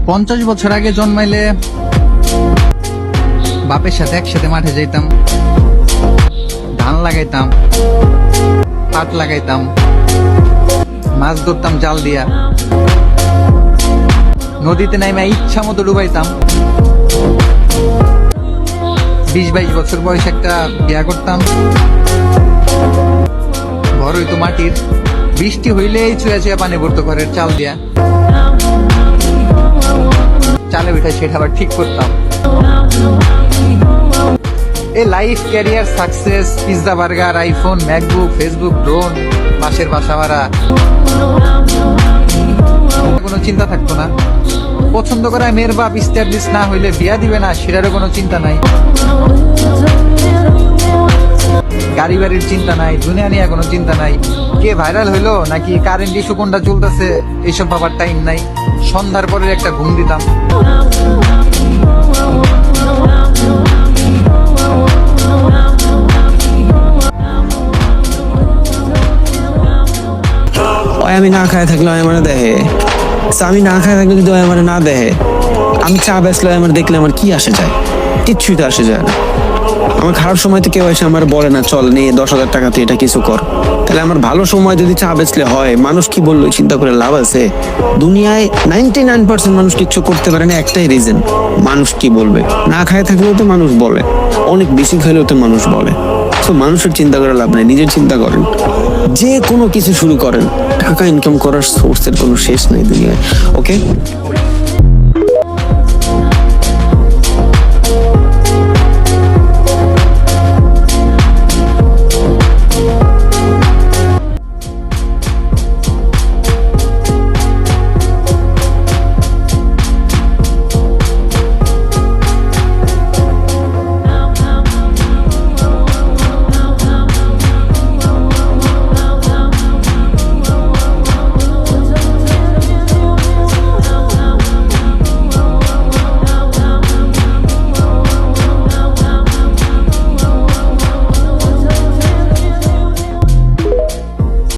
50 বছর আগে জন্মাইলে বাপের সাথে একসাথে মাঠে যাইতাম, ধান লাগাইতাম, পাট লাগাইতাম, মাছ ধরতাম জাল দিয়া, নদীতে নাইমা ইচ্ছা মতো ডুবাইতাম। 20-22 বছর বয়স একটা বিয়া করতাম, ঘর হইতো মাটির, বৃষ্টি হইলেই ছুঁয়া ছুঁয়া পানি ভরতো ঘরের চাল দিয়া, চালে পিঠা সেটা আবার ঠিক করতাম। এই life, career, success, pizza, burger, iPhone, MacBook, Facebook, drone, মাসের বাসা ভাড়া, কোনো চিন্তা থাকতো না। পছন্দ করা মেয়ের বাপ ইস্টাবলিশ না হইলে বিয়া দিবে না, সেটারও কোনো চিন্তা নাই। গাড়ি বাড়ির চিন্তা নাই, দুনিয়া নিয়ে কোনো চিন্তা নাই। কে ভাইরাল হইলো নাকি কারেন্ট ইস্যু কোনটা চলতেছে এইসব ভাবার টাইম নাই। সন্ধ্যার পরে একটা ঘুম দিতাম। আমি না খায় থাকলে আমার দেখে, আমি না খায় থাকলে যদি আমার না দেখে, আমি চা বেচলে আমার দেখলে আমার কি আসে যায়? কিচ্ছুই তো আসে যায় না। আমার খারাপ সময় তো কেউ এসে আমার বলে না চল নিয়ে 10,000 টাকা তুই এটা কিছু কর। তাহলে আমার ভালো সময় যদি চা বেচলে হয়, মানুষ কি বললো চিন্তা করে লাভ আছে? দুনিয়ায় 99% মানুষ কিচ্ছু করতে পারে না, একটাই রিজন, মানুষ কি বলবে। না খায় থাকলেও তো মানুষ বলে, অনেক বেশি খাইলেও তো মানুষ বলে। তো মানুষের চিন্তা করে লাভ নেই, নিজের চিন্তা করেন, যে কোনো কিছু শুরু করেন। টাকা ইনকাম করার সোর্সের কোনো শেষ নেই দুনিয়ায়। ওকে।